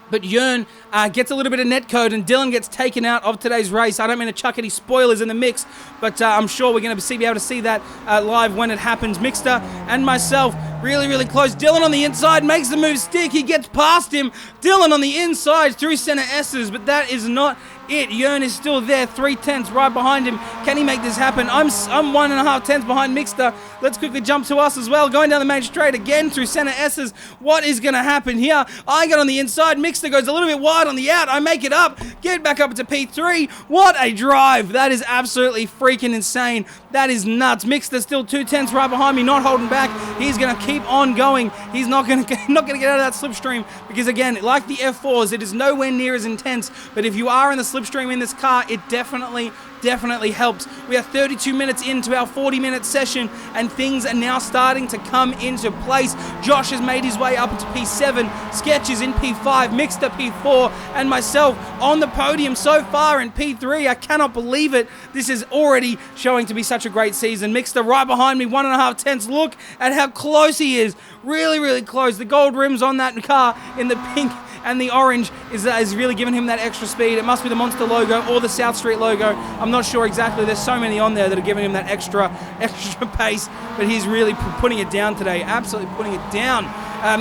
but Jörn gets a little bit of netcode and Dylan gets taken out of today's race. I don't mean to chuck any spoilers in the mix, but I'm sure we're going to be able to see that live when it happens. Mixter and myself really, really close. Dylan on the inside makes the move stick. He gets past him. Dylan on the inside through center S's, but that is not it. Jörn is still there, 3/10 right behind him. Can he make this happen? I'm 1.5 behind Mixter. Let's quickly jump to us as well. Going down the main straight again through center S's. What is going to happen here? I get on the inside. Mixter goes a little bit wide on the out. I make it up. Get back up to P3. What a drive. That is absolutely freaking insane. That is nuts. Mixter still 2/10 right behind me, not holding back. He's going to keep on going. He's not going to get out of that slipstream because, again, like the F4s, it is nowhere near as intense. But if you are in the slipstream in this car, it definitely definitely helps. We are 32 minutes into our 40-minute session, and things are now starting to come into place. Josh has made his way up into P7, Sketch is in P5, Mixter P4, and myself on the podium so far in P3. I cannot believe it. This is already showing to be such a great season. Mixter right behind me, 1.5 tenths. Look at how close he is. Really, really close. The gold rims on that car in the pink and the orange is really giving him that extra speed. It must be the Monster logo or the South Street logo. I'm not sure exactly. There's so many on there that are giving him that extra pace, but he's really putting it down today. Absolutely putting it down.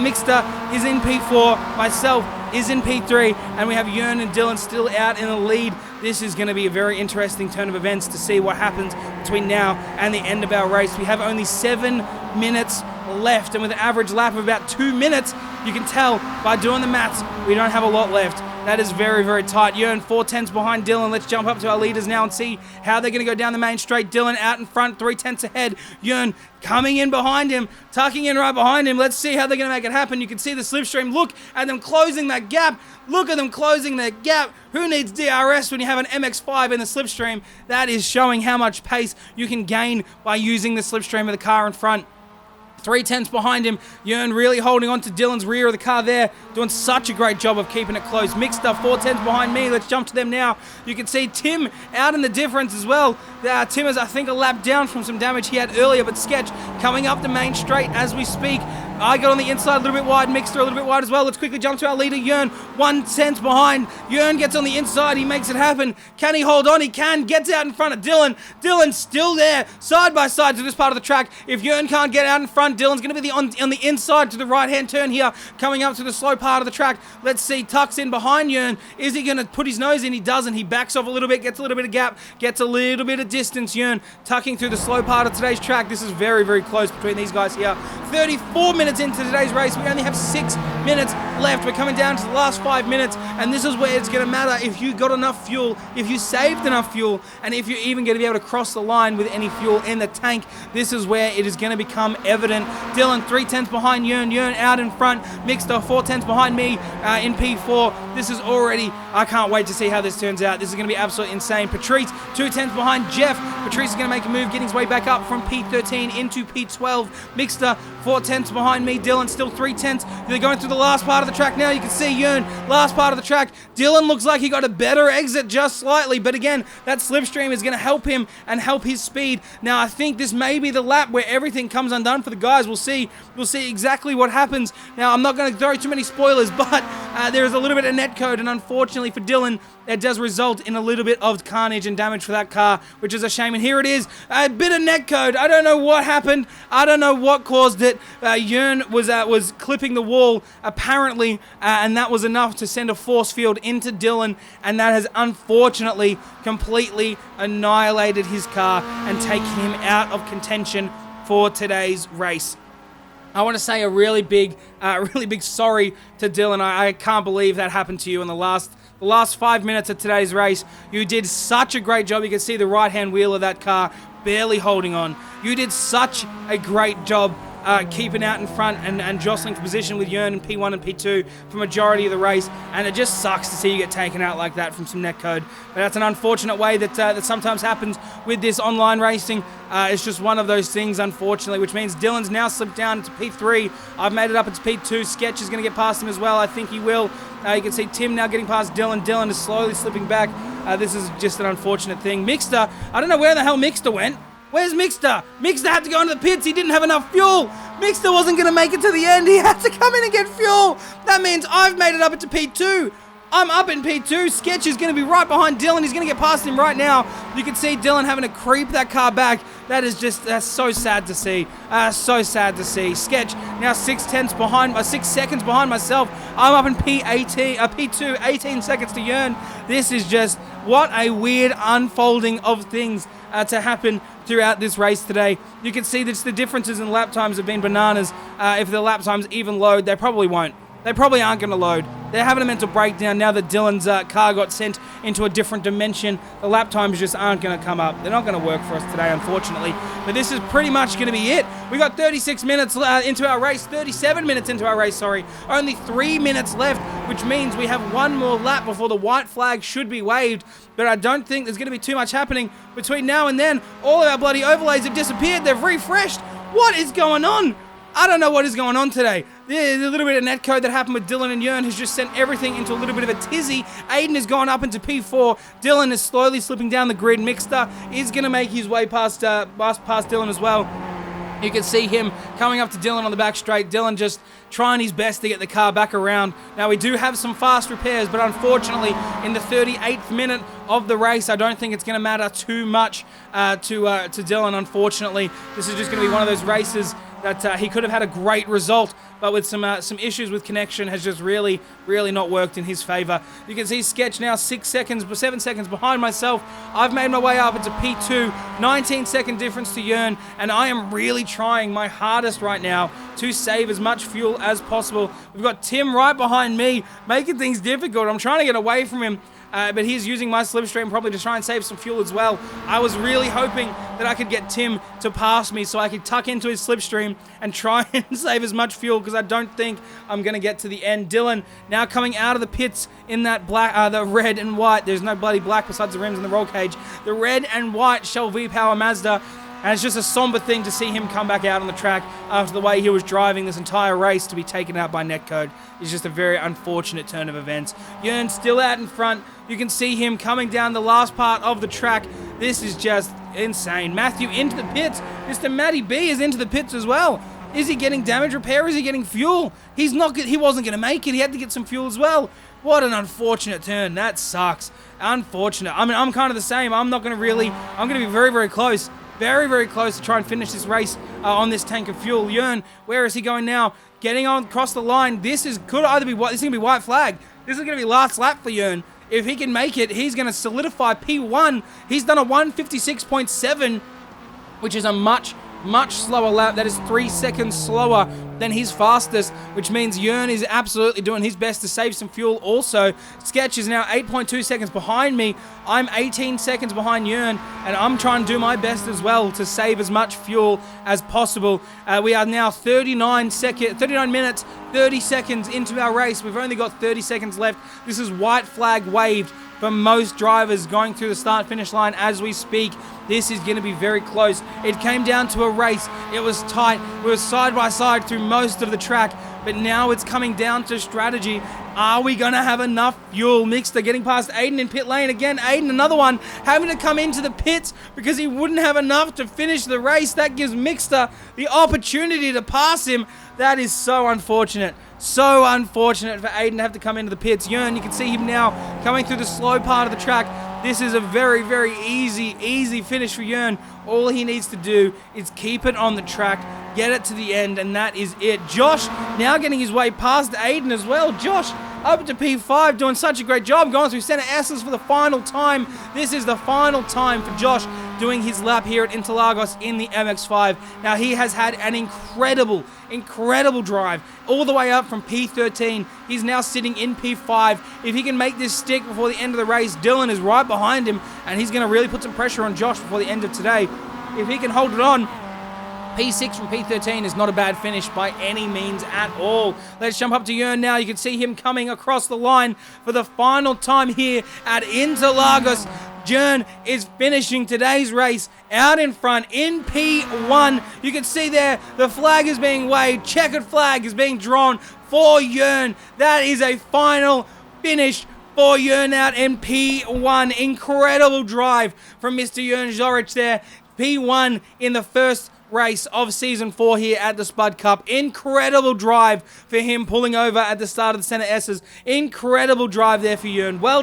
Mixter is in P4. Myself is in P3, and we have Yearn and Dylan still out in the lead. This is going to be a very interesting turn of events to see what happens between now and the end of our race. We have only 7 minutes left, and with an average lap of about 2 minutes, you can tell by doing the maths, we don't have a lot left. That is very, very tight. Yearn 4 tenths behind Dylan. Let's jump up to our leaders now and see how they're going to go down the main straight. Dylan out in front, 3 tenths ahead. Yearn coming in behind him, tucking in right behind him. Let's see how they're going to make it happen. You can see the slipstream. Look at them closing that gap. Look at them closing that gap. Who needs DRS when you have an MX-5 in the slipstream? That is showing how much pace you can gain by using the slipstream of the car in front. 3 tenths behind him. Yearn really holding on to Dylan's rear of the car there. Doing such a great job of keeping it close. Mixter 4 tenths behind me. Let's jump to them now. You can see Tim out in the difference as well. Tim is, I think, a lap down from some damage he had earlier, but Sketch coming up the main straight as we speak. I got on the inside a little bit wide. Mixter a little bit wide as well. Let's quickly jump to our leader, Yearn. 1 tenth behind. Yearn gets on the inside. He makes it happen. Can he hold on? He can. Gets out in front of Dylan. Dylan's still there, side by side to this part of the track. If Yearn can't get out in front, Dylan's going to be on the inside to the right-hand turn here, coming up to the slow part of the track. Let's see. Tucks in behind Yearn. Is he going to put his nose in? He doesn't. He backs off a little bit, gets a little bit of gap, gets a little bit of distance. Yearn tucking through the slow part of today's track. This is very, very close between these guys here. 34 minutes into today's race. We only have 6 minutes left. We're coming down to the last 5 minutes, and this is where it's going to matter if you got enough fuel, if you saved enough fuel, and if you're even going to be able to cross the line with any fuel in the tank. This is where it is going to become evident. Dylan 3 tenths behind Yearn. Yearn out in front. Mixter 4 tenths behind me in P4. This is already, I can't wait to see how this turns out. This is going to be absolutely insane. Patrice 2 tenths behind Jeff. Patrice is going to make a move, getting his way back up from P13 into P12. Mixter 4 tenths behind me. Dylan still 3 tenths. They're going through the last part of the track now. You can see Yearn, last part of the track. Dylan looks like he got a better exit just slightly, but again, that slipstream is going to help him and help his speed. Now, I think this may be the lap where everything comes undone for the guys. We'll see exactly what happens. Now, I'm not going to throw too many spoilers, but there is a little bit of netcode, and unfortunately for Dylan, that does result in a little bit of carnage and damage for that car, which is a shame. And here it is, a bit of netcode. I don't know what happened. I don't know what caused it. Yearn was clipping the wall, apparently, and that was enough to send a force field into Dylan, and that has unfortunately completely annihilated his car and taken him out of contention for today's race. I want to say a really big sorry to Dylan. I can't believe that happened to you in the last 5 minutes of today's race. You did such a great job. You can see the right-hand wheel of that car barely holding on. You did such a great job keeping out in front and jostling for position with Yearn in P1 and P2 for majority of the race, and it just sucks to see you get taken out like that from some netcode. But that's an unfortunate way that sometimes happens with this online racing. It's just one of those things, unfortunately, which means Dylan's now slipped down to P3. I've made it up into P2. Sketch is going to get past him as well. I think he will. You can see Tim now getting past Dylan. Dylan is slowly slipping back. This is just an unfortunate thing. Mixter, I don't know where the hell Mixter went. Where's Mixter? Mixter had to go into the pits. He didn't have enough fuel. Mixter wasn't going to make it to the end. He had to come in and get fuel. That means I've made it up into P2. I'm up in P2. Sketch is going to be right behind Dylan. He's going to get past him right now. You can see Dylan having to creep that car back. That's so sad to see. So sad to see. Sketch now 6 seconds behind myself. I'm up in P2, 18 seconds to Yearn. This is just what a weird unfolding of things to happen throughout this race today. You can see that the differences in lap times have been bananas. If the lap times even load, they probably won't. They probably aren't going to load. They're having a mental breakdown now that Dylan's car got sent into a different dimension. The lap times just aren't going to come up. They're not going to work for us today, unfortunately. But this is pretty much going to be it. We got 36 minutes into our race, 37 minutes into our race, sorry. Only 3 minutes left, which means we have one more lap before the white flag should be waved. But I don't think there's going to be too much happening between now and then. All of our bloody overlays have disappeared. They've refreshed. What is going on? I don't know what is going on today. The little bit of netcode that happened with Dylan and Jörn has just sent everything into a little bit of a tizzy. Aiden has gone up into P4. Dylan is slowly slipping down the grid. Mixter is going to make his way past Dylan as well. You can see him coming up to Dylan on the back straight. Dylan just trying his best to get the car back around. Now, we do have some fast repairs, but unfortunately, in the 38th minute of the race, I don't think it's going to matter too much to Dylan, unfortunately. This is just going to be one of those races that he could have had a great result, but with some issues with connection has just really not worked in his favor. You can see Sketch now 7 seconds behind myself. I've made my way up into P2, 19-second difference to Jörn, and I am really trying my hardest right now to save as much fuel as possible. We've got Tim right behind me, making things difficult. I'm trying to get away from him, but he's using my slipstream probably to try and save some fuel as well. I was really hoping that I could get Tim to pass me so I could tuck into his slipstream and try and save as much fuel, because I don't think I'm going to get to the end. Dylan now coming out of the pits in that black, the red and white. There's no bloody black besides the rims and the roll cage. The red and white Shell V-Power Mazda. And it's just a somber thing to see him come back out on the track after the way he was driving this entire race to be taken out by netcode. It's just a very unfortunate turn of events. Jörn still out in front. You can see him coming down the last part of the track. This is just insane. Matthew into the pits. Mr. Matty B is into the pits as well. Is he getting damage repair? Is he getting fuel? He wasn't going to make it. He had to get some fuel as well. What an unfortunate turn. That sucks. Unfortunate. I mean, I'm kind of the same. I'm going to be very close. Very close to try and finish this race on this tank of fuel. Jörn, where is he going now? Getting on across the line. This is going to be white flag. This is going to be last lap for Jörn. If he can make it, he's going to solidify P1. He's done a 156.7, which is a much slower lap. That is 3 seconds slower than his fastest, which means Jörn is absolutely doing his best to save some fuel also. Sketch is now 8.2 seconds behind me. I'm 18 seconds behind Jörn, and I'm trying to do my best as well to save as much fuel as possible. We are now 39 minutes, 30 seconds into our race. We've only got 30 seconds left. This is white flag waved for most drivers going through the start-finish line as we speak. This is going to be very close. It came down to a race. It was tight. We were side by side through most of the track, but now it's coming down to strategy. Are we going to have enough fuel? Mixter getting past Aiden in pit lane again. Aiden, another one, having to come into the pits because he wouldn't have enough to finish the race. That gives Mixter the opportunity to pass him. That is so unfortunate. So unfortunate for Aiden to have to come into the pits. Jörn, you can see him now coming through the slow part of the track. This is a very easy finish for Jörn. All he needs to do is keep it on the track, get it to the end, and that is it. Josh now getting his way past Aiden as well. Josh up to P5, doing such a great job, going through center S's for the final time. This is the final time for Josh doing his lap here at Interlagos in the MX-5. Now, he has had an incredible drive all the way up from P13. He's now sitting in P5. If he can make this stick before the end of the race, Dylan is right behind him, and he's going to really put some pressure on Josh before the end of today. If he can hold it on, P6 from P13 is not a bad finish by any means at all. Let's jump up to Jörn now. You can see him coming across the line for the final time here at Interlagos. Jörn is finishing today's race out in front in P1. You can see there the flag is being waved. Checkered flag is being drawn for Jörn. That is a final finish for Jörn out in P1. Incredible drive from Mr. Jörn Zoric there. P1 in the first race of Season 4 here at the Spud Cup. Incredible drive for him pulling over at the start of the Center S's. Incredible drive there for Jörn. Well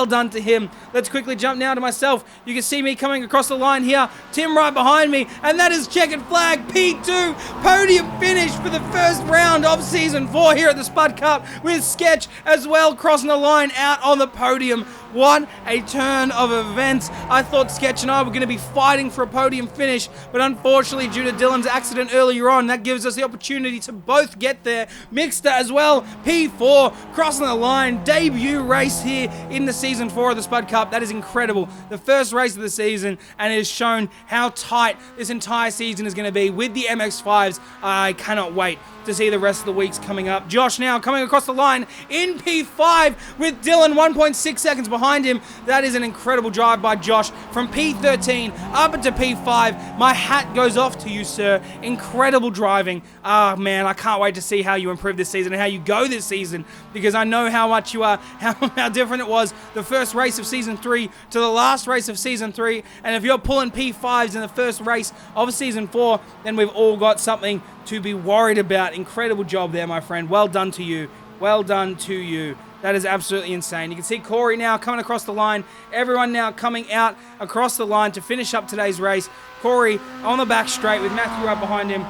done to him. Let's quickly jump now to myself. You can see me coming across the line here. Tim right behind me, and that is checkered flag. P2 podium finish for the first round of Season 4 here at the Spud Cup with Sketch as well crossing the line out on the podium. What a turn of events. I thought Sketch and I were going to be fighting for a podium finish, but unfortunately due to Dylan's accident earlier on, that gives us the opportunity to both get there. Mixter as well, P4, crossing the line, debut race here in the Season 4 of the Spud Cup. That is incredible. The first race of the season, and it has shown how tight this entire season is going to be with the MX-5s. I cannot wait to see the rest of the weeks coming up. Josh now coming across the line in P5 with Dylan 1.6 seconds behind him. That is an incredible drive by Josh from P13 up into P5. My hat goes off to you, sir. Incredible driving. Ah, man, I can't wait to see how you improve this season and how you go this season, because I know how much you are, how different it was the first race of Season 3 to the last race of Season 3. And if you're pulling P5s in the first race of Season 4, then we've all got something to be worried about. Incredible job there, my friend. Well done to you. Well done to you. That is absolutely insane. You can see Corey now coming across the line. Everyone now coming out across the line to finish up today's race. Corey on the back straight with Matthew right behind him.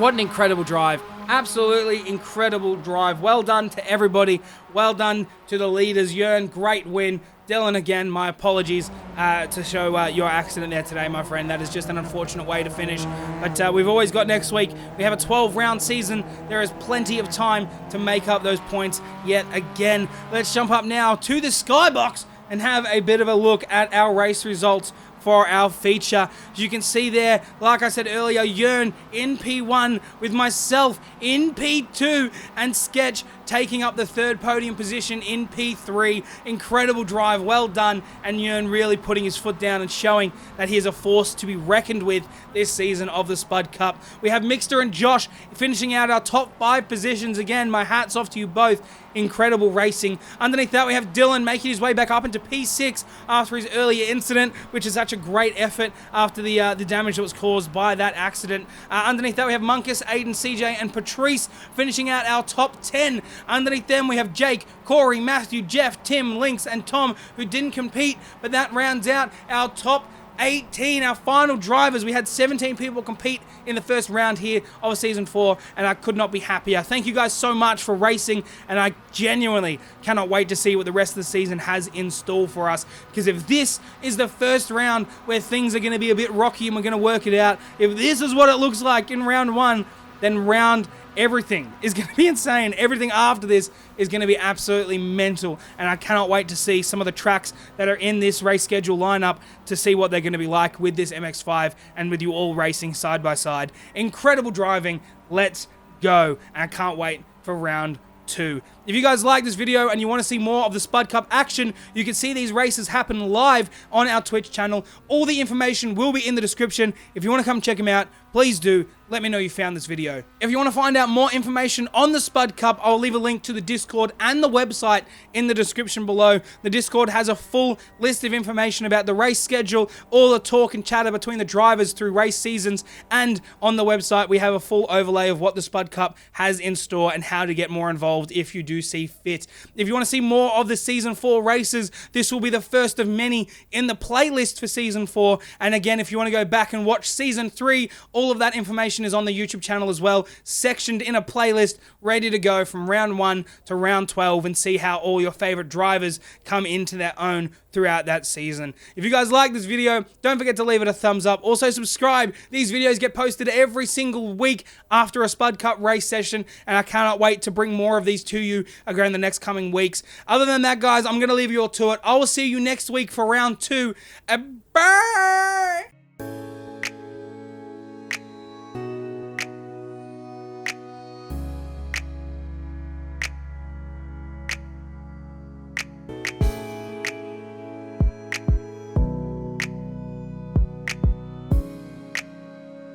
What an incredible drive. Absolutely incredible drive. Well done to everybody. Well done to the leaders. Jörn, great win. Dylan, again, my apologies to show your accident there today, my friend. That is just an unfortunate way to finish. But we've always got next week. We have a 12-round season. There is plenty of time to make up those points yet again. Let's jump up now to the skybox and have a bit of a look at our race results for our feature. As you can see there, like I said earlier, Jörn in P1 with myself in P2 and Sketch taking up the third podium position in P3. Incredible drive, well done, and Jörn really putting his foot down and showing that he is a force to be reckoned with this season of the Spud Cup. We have Mixter and Josh finishing out our top 5 positions. Again, my hat's off to you both. Incredible racing. Underneath that, we have Dylan making his way back up into P6 after his earlier incident, which is such a great effort after the damage that was caused by that accident. Underneath that, we have Munkus, Aiden, CJ, and Patrice finishing out our top 10. Underneath them, we have Jake, Corey, Matthew, Jeff, Tim, Lynx, and Tom, who didn't compete, but that rounds out our top 18, our final drivers. We had 17 people compete in the first round here of Season 4, and I could not be happier. Thank you guys so much for racing, and I genuinely cannot wait to see what the rest of the season has in store for us, because if this is the first round where things are going to be a bit rocky and we're going to work it out, if this is what it looks like in round 1, then everything is going to be insane. Everything after this is going to be absolutely mental, and I cannot wait to see some of the tracks that are in this race schedule lineup to see what they're going to be like with this MX-5 and with you all racing side by side. Incredible driving. Let's go, and I can't wait for round 2. If you guys like this video and you want to see more of the Spud Cup action, you can see these races happen live on our Twitch channel. All the information will be in the description. If you want to come check them out, please do. Let me know you found this video. If you want to find out more information on the Spud Cup, I'll leave a link to the Discord and the website in the description below. The Discord has a full list of information about the race schedule, all the talk and chatter between the drivers through race seasons, and on the website we have a full overlay of what the Spud Cup has in store and how to get more involved if you do see fit. If you want to see more of the Season 4 races, this will be the first of many in the playlist for Season 4. And again, if you want to go back and watch Season 3, all of that information is on the YouTube channel as well, sectioned in a playlist, ready to go from round 1 to round 12 and see how all your favorite drivers come into their own throughout that season. If you guys like this video, don't forget to leave it a thumbs up. Also subscribe. These videos get posted every single week after a Spud Cup race session, and I cannot wait to bring more of these to you in the next coming weeks. Other than that, guys, I'm going to leave you all to it. I will see you next week for round 2. Bye!